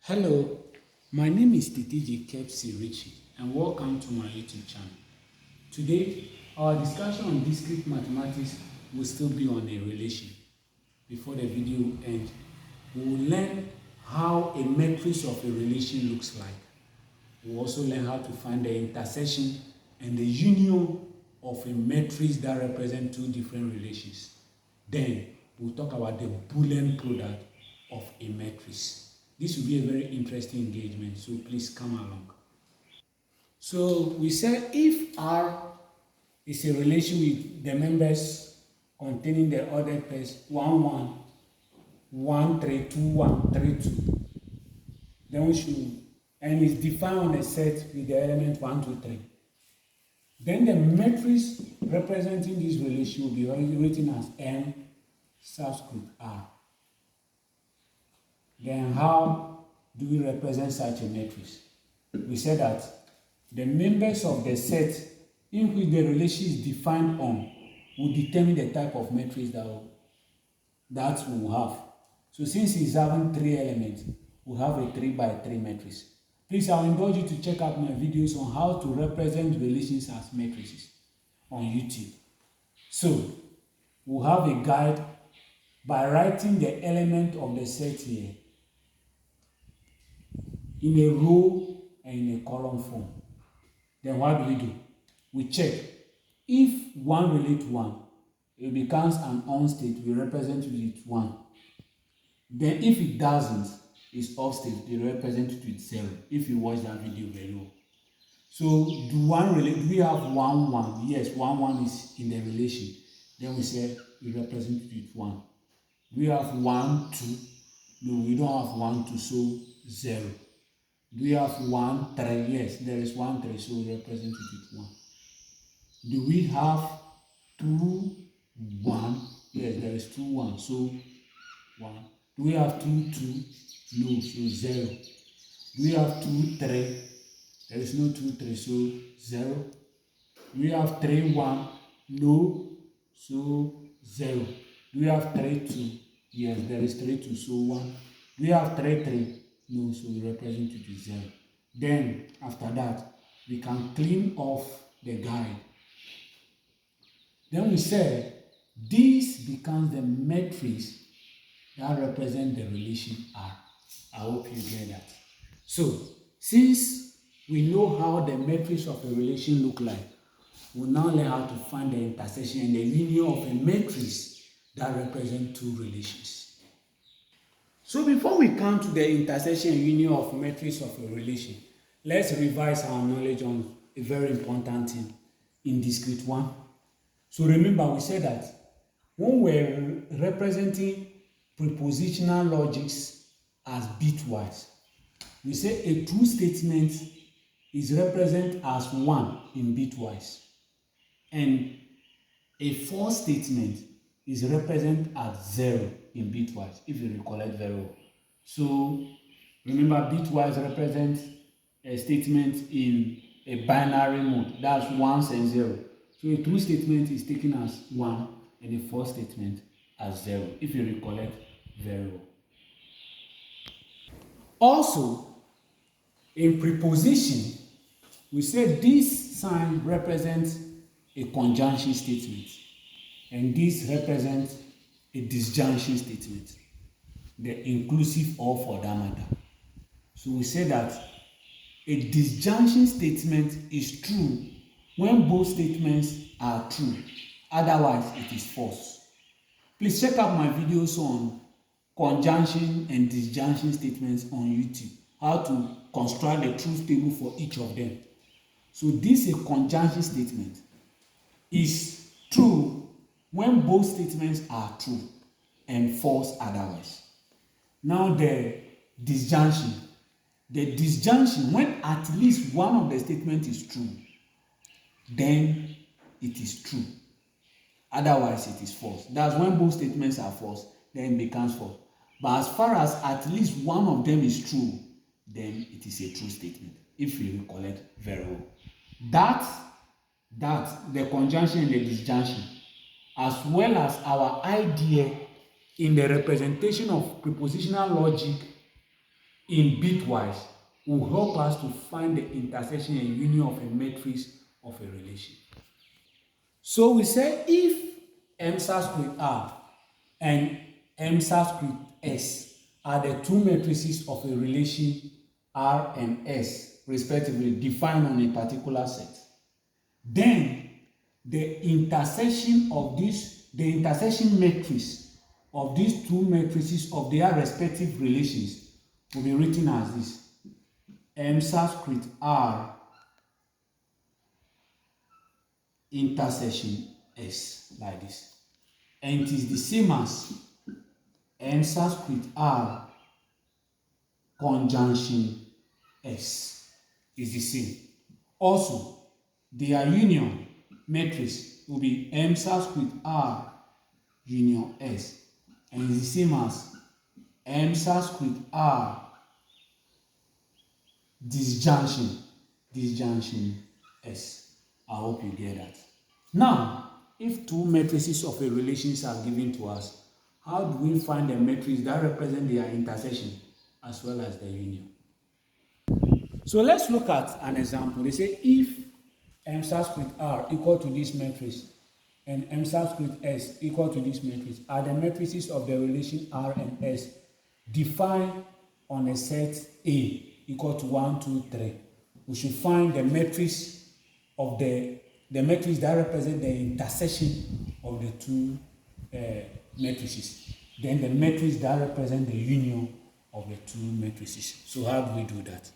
Hello, my name is Titiji Kepsi Richie and welcome to my YouTube channel. Today, our discussion on discrete mathematics will still be on a relation. Before the video ends, we will learn how a matrix of a relation looks like. We will also learn how to find the intersection and the union of a matrix that represents two different relations. Then, we'll talk about the Boolean product of a matrix. This will be a very interesting engagement, so please come along. So we said if R is a relation with the members containing the ordered pairs 1, 1, 1, 3, 2, 1, 3, 2, then we should, and it's defined on a set with the element 1, 2, 3. Then the matrix representing this relation will be written as M subscript R. Then how do we represent such a matrix? We said that the members of the set in which the relation is defined on will determine the type of matrix that we will have. So since it's having 3 elements, we'll have a 3 by 3 matrix. Please, I'll indulge you to check out my videos on how to represent relations as matrices on YouTube. So we'll have a guide by writing the element of the set here in a row and in a column form. Then what do? We check. If 1 relates to 1, it becomes an on state, we represent it with 1. Then if it doesn't, it's off state, we represent it with 0, if you watch that video very well. So do we have 1, 1? Yes, 1, 1 is in the relation. Then we say we represent it with 1. We have 1, 2. No, we don't have 1, 2, so 0. Do we have 1, 3? Yes, there is 1, 3, so we represent it with 1. Do we have 2, 1? Yes, there is 2, 1, so 1. Do we have 2, 2? No, so 0. Do we have 2, 3? There is no 2, 3, so 0. Do we have 3, 1? No, so 0. Do we have 3, 2? Yes, there is 3, 2, so 1. Do we have 3, 3? No, so we represent it with 0. Then, after that, we can clean off the guide. Then we say, this becomes the matrix that represents the relation R. I hope you get that. So, since we know how the matrix of a relation look like, we'll now learn how to find the intersection and the union of a matrix that represents two relations. So before we come to the intersection and union of matrix of a relation, let's revise our knowledge on a very important thing in discrete one. So remember, we said that when we're representing prepositional logics as bitwise, we say a true statement is represented as 1 in bitwise, and a false statement is represented as 0 in bitwise, if you recollect very well. So remember, bitwise represents a statement in a binary mode, that's 1s and 0. So a true statement is taken as 1 and a false statement as 0, if you recollect very well. Also, in preposition, we say this sign represents a conjunction statement, and this represents a disjunction statement, the inclusive or for that matter. So we say that a disjunction statement is true when both statements are true, otherwise it is false. Please check out my videos on conjunction and disjunction statements on YouTube, how to construct the truth table for each of them. So this a conjunction statement is true when both statements are true and false otherwise. Now the disjunction, when at least one of the statements is true, then it is true, otherwise it is false. That's when both statements are false, then it becomes false. But as far as at least one of them is true, then it is a true statement, if you recollect very well. That the conjunction and the disjunction, as well as our idea in the representation of prepositional logic in bitwise will help us to find the intersection and union of a matrix of a relation. So we say if m star squared r and m star squared s are the two matrices of a relation R and S respectively defined on a particular set, then the intersection matrix of these two matrices of their respective relations will be written as this: m star squared R intersection S, like this. And it is the same as m star squared R conjunction S is the same. Also, their union matrix will be m star squared R union S, and it's the same as m star squared R disjunction S. I hope you get that. Now, if two matrices of a relations are given to us, how do we find the matrix that represent their intersection as well as the union? So let's look at an example. They say if m star squared R equal to this matrix and m star squared S equal to this matrix are the matrices of the relation R and S defined on a set A equal to 1, 2, 3. We should find the matrix of the matrix that represent the intersection of the two matrices. Then the matrix that represent the union of the two matrices. So how do we do that?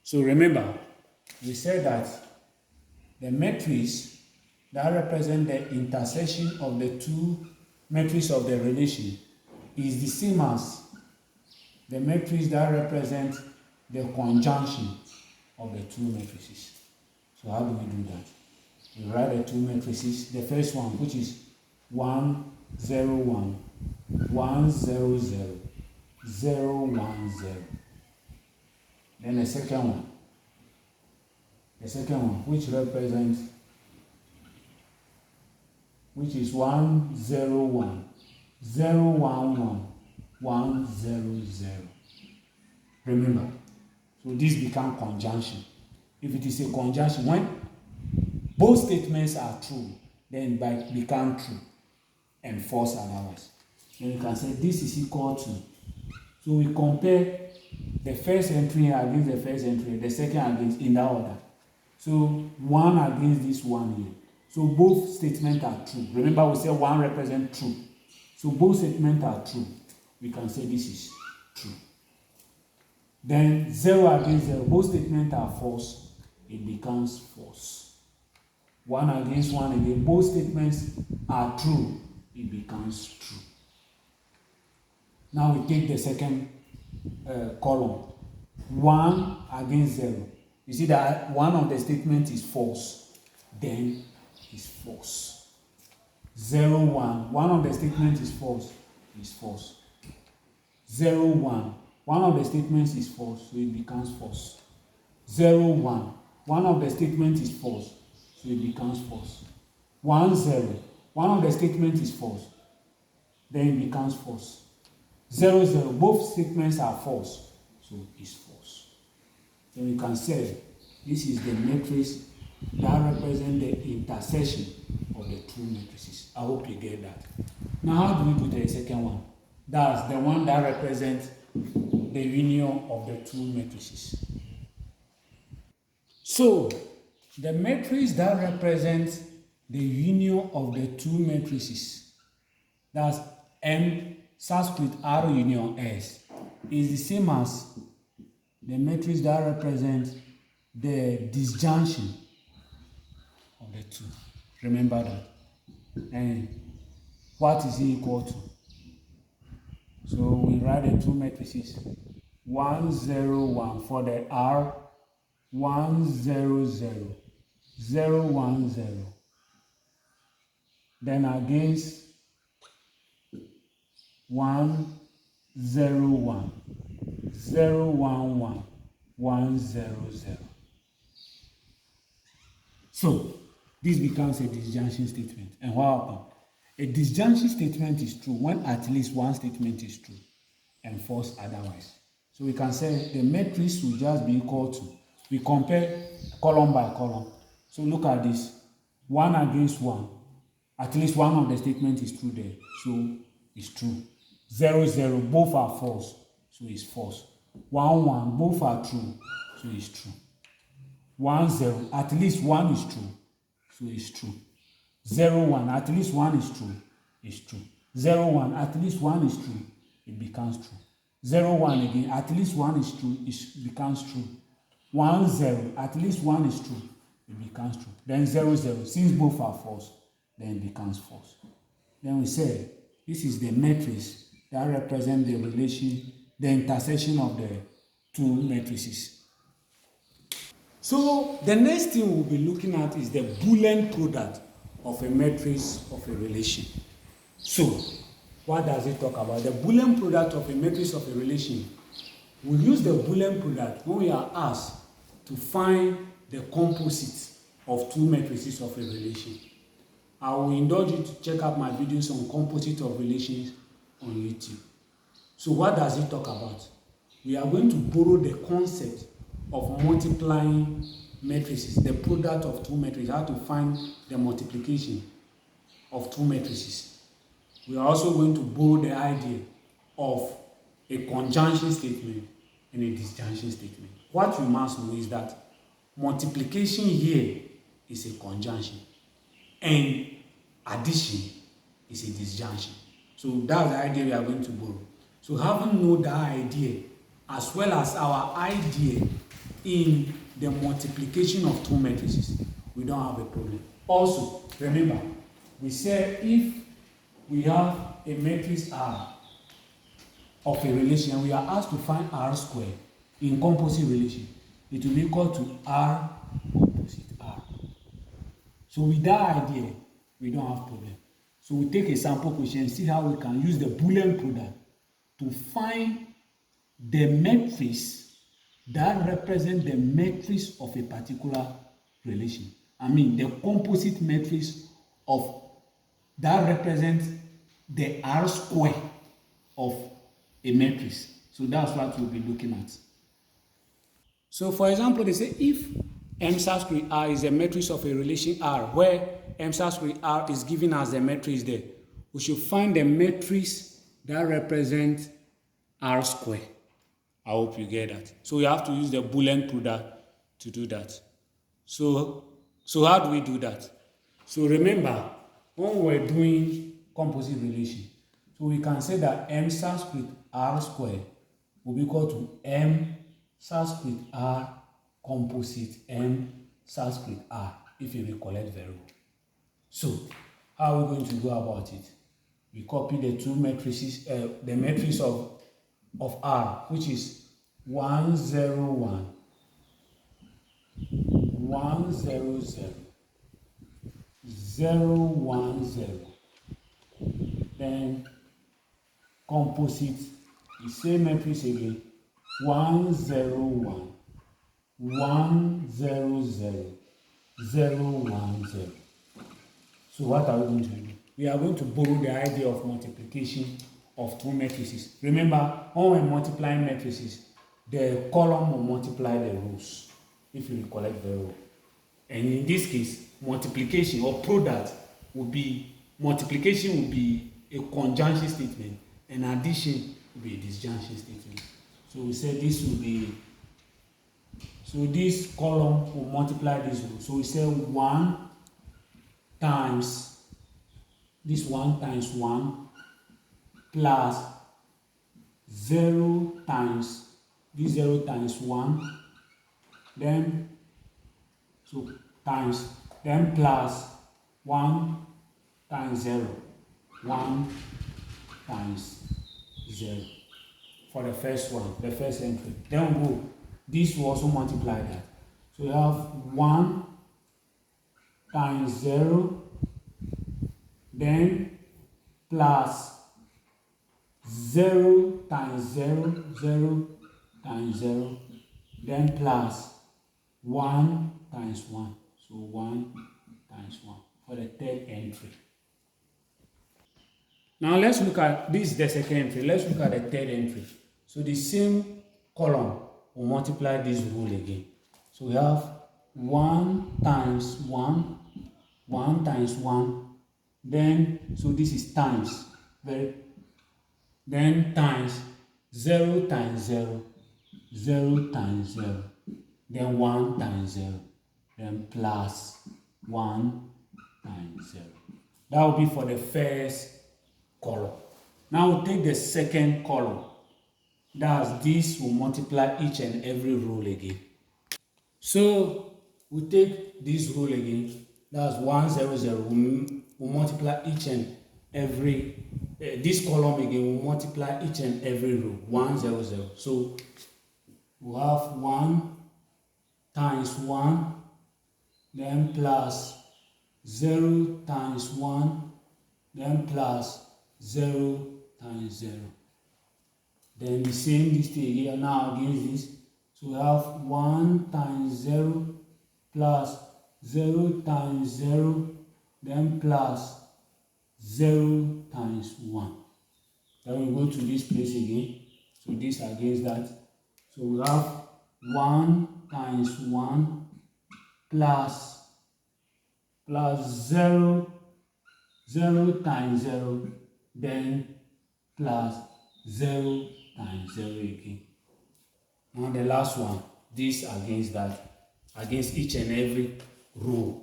So remember, we said that the matrix that represent the intersection of the two matrices of the relation is the same as the matrix that represent the conjunction of the two matrices. So how do we do that? We write the two matrices. The first one, which is 1, 0, 1, 1, 0, 0, 0, 1, 0. Then the second one, which represents, which is 1, 0, 1, 0, 1, 1, 1, 0, 0. Remember, so this becomes conjunction. If it is a conjunction, when both statements are true, then it becomes true and false otherwise. Then you can say this is equal to. So we compare the first entry against the first entry, the second against, in that order. So 1 against this one here. So both statements are true. Remember we said 1 represents true. So both statements are true. We can say this is true. Then 0 against 0, both statements are false. It becomes false. 1 against 1 again, both statements are true. It becomes true. Now we take the second column. 1 against 0. You see that one of the statements is false. Then it's false. 0, 1. One of the statements is false. Is false. 0, 1. One of the statements is false, so it becomes false. 0, 1. One of the statements is false, so it becomes false. 1, 0. One of the statements is false, then it becomes false. 0, 0. Both statements are false, so it's false. So we can say this is the matrix that represents the intersection of the two matrices. I hope you get that. Now, how do we do the second one? That's the one that represents the union of the two matrices. So, the matrix that represents the union of the two matrices, that's M star squared R union S, is the same as the matrix that represents the disjunction of the two. Remember that. And what is it equal to? So we write the two matrices. 1, 0, 1 for the R, 1, 0, 0, 0, 1, 0. Then against 1, 0, 1, 0, 1, 1, 1, 0, 0. So this becomes a disjunction statement. And what happens? A disjunction statement is true when at least one statement is true and false otherwise. So we can say the matrix will just be equal to, we compare column by column. So look at this, 1 against 1. At least one of the statements is true there, so it's true. 0, 0, both are false, so it's false. 1, 1, both are true, so it's true. 1, 0, at least one is true, so it's true. 0, 1, at least one is true, it's true. 0, 1, at least one is true, it becomes true. 0, 1 again, at least one is true, it becomes true. 1, 0, at least one is true, it becomes true. Then 0, 0, since both are false, then it becomes false. Then we say this is the matrix that represents the relation, the intersection of the two matrices. So the next thing we'll be looking at is the Boolean product of a matrix of a relation. So what does it talk about? The Boolean product of a matrix of a relation. We use the Boolean product when we are asked to find the composite of two matrices of a relation. I will indulge you to check out my videos on composite of relations on YouTube. So what does it talk about? We are going to borrow the concept of multiplying matrices, the product of two matrices, how to find the multiplication of two matrices. We are also going to borrow the idea of a conjunction statement and a disjunction statement. What you must know is that multiplication here is a conjunction and addition is a disjunction. So that's the idea we are going to borrow. So having known that idea as well as our idea in the multiplication of two matrices, we don't have a problem. Also, remember, we said if we have a matrix R of a relation, we are asked to find R squared in composite relation, it will be equal to R opposite R. So with that idea, we don't have problem. So we take a sample question and see how we can use the Boolean product to find the matrix that represents the matrix of a particular relation. I mean the composite matrix of that represents the R square of a matrix. So that's what we'll be looking at. So for example, they say if M star square R is a matrix of a relation R, where M star square R is given as the matrix there, we should find the matrix that represents R square. I hope you get that. So we have to use the Boolean product to do that. So how do we do that? So remember, when we're doing composite relation, so we can say that M star square R square will be equal to M star square R composite M star square R, if you recollect very well. So how are we going to go about it? We copy the two matrices, the matrix of R, which is 1, 0, 1, 1, 0, 0, 0, 1, 0. Then composite, the same matrix again, 1, 0, 1, 1, 0, 0, 0, 1, 0. So what are we going to do? We are going to borrow the idea of multiplication of two matrices. Remember, when we're multiplying matrices, the column will multiply the rows, if you recollect very well. And in this case, multiplication or product will be, multiplication will be a conjunction statement, and addition will be a disjunction statement. So we said this will be, so this column will multiply this row. So we say 1 times, this 1 times 1 plus 0 times, this 0 times 1, then, so times, then plus 1 times 0, 1 times 0 for the first one, the first entry. Then we go, this will also multiply that. So we have 1 times 0, then plus 0 times 0, 0 times 0, then plus 1 times 1. So 1 times 1 for the third entry. Now let's look at, this is the second entry. Let's look at the third entry. So the same column, we'll multiply this rule again. So we have 1 times 1, 1 times 1, then, so this is times, then times 0 times 0, 0 times 0, then 1 times 0, then plus 1 times 0. That will be for the first column. Now we'll take the second column. That's this will multiply each and every row again. So we take this rule again. That's 1 0 0. We'll multiply each and every this column again. We'll multiply each and every row 1 0 0. So we'll have 1 times 1, then plus 0 times 1, then plus 0 times 0. Then the same this thing here now against this. So we have 1 times 0 plus 0 times 0, then plus 0 times 1. Then we go to this place again. So this against that. So we have 1 times 1 plus 0, 0 times 0, then plus 0 times 0 again. Now the last one, this against that, against each and every row,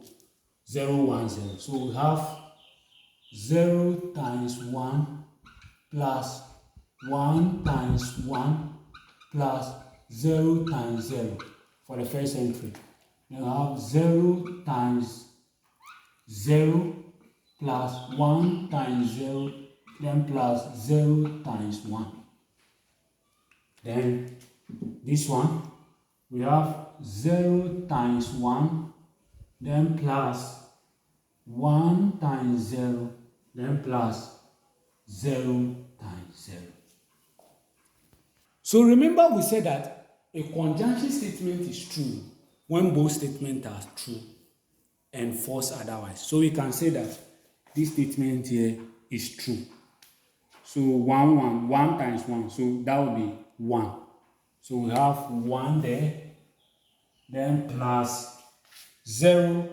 0 1 0. So we have 0 times 1 plus 1 times 1 plus 0 times 0 for the first entry. Then we have 0 times 0 plus 1 times 0, then plus 0 times 1. Then this one, we have 0 times 1, then plus 1 times 0, then plus 0 times 0. So remember we said that a conjunction statement is true when both statements are true and false otherwise. So we can say that this statement here is true. So 1 times 1, so that will be 1. So we have 1 there, then plus 0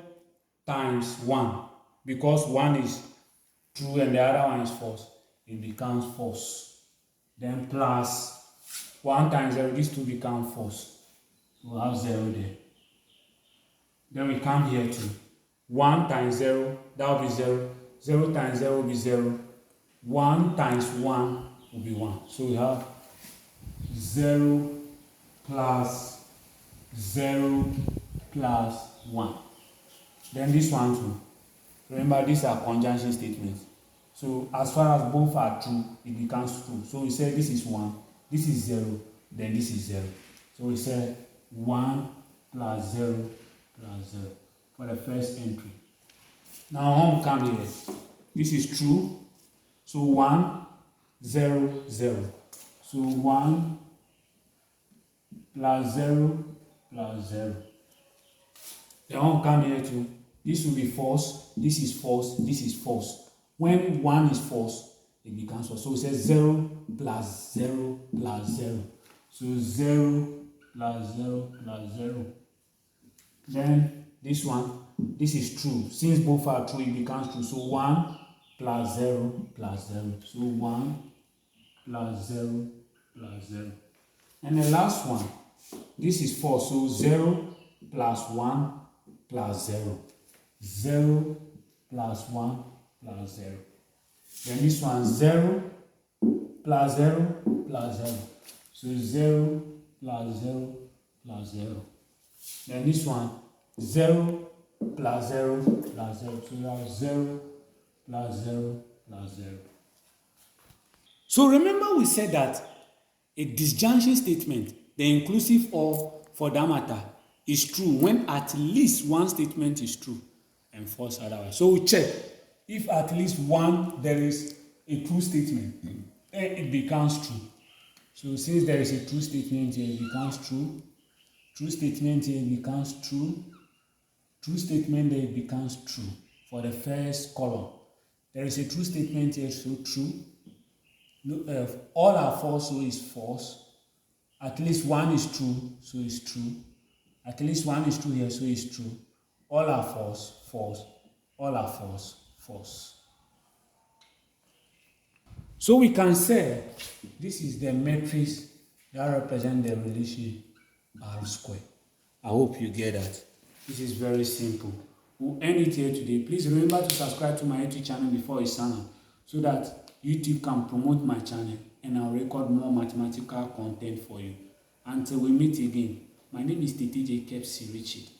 times 1. Because 1 is true and the other one is false, it becomes false. Then plus 1 times 0, these two become false. We'll have 0 there. Then we come here to 1 times 0, that will be 0. 0 times 0 will be 0. 1 times 1 will be 1. So we have 0 plus 0 plus 1. Then this one too. Remember, these are conjunction statements. So as far as both are true, it becomes true. So we say this is 1, this is 0, then this is 0. So we say 1 plus 0 plus 0 for the first entry. Now when we come here, this is true. So 1, 0, 0. So 1 plus 0 plus 0. Then when we come here too, this will be false, this is false, this is false. When 1 is false, it becomes false. So we say 0 plus 0 plus 0. So 0 plus 0 plus 0. Then this one, this is true. Since both are true, it becomes true. So 1 plus 0 plus 0. So 1 plus 0 plus 0. And the last one, this is false. So 0 plus 1 plus 0. 0 plus 1 plus 0. Then this one, 0 plus 0 plus 0. So 0 plus 0 plus 0. Then this one, 0 plus 0 plus 0. So you have 0 plus 0 plus 0. So remember we said that a disjunction statement, the inclusive or for that matter, is true when at least one statement is true and false otherwise. So we check if at least one there is a true statement, then it becomes true. So since there is a true statement here, it becomes true. True statement here becomes true. True statement there becomes true for the first column. There is a true statement here, so true. All are false, so is false. At least one is true, so it's true. At least one is true here, so it's true. All are false, false. All are false, false. So we can say this is the matrix that represents the relation R squared. I hope you get that. This is very simple. We'll end it here today. Please remember to subscribe to my YouTube channel before it's on, so that YouTube can promote my channel and I'll record more mathematical content for you. Until we meet again, my name is Tete Jacob C. Richard.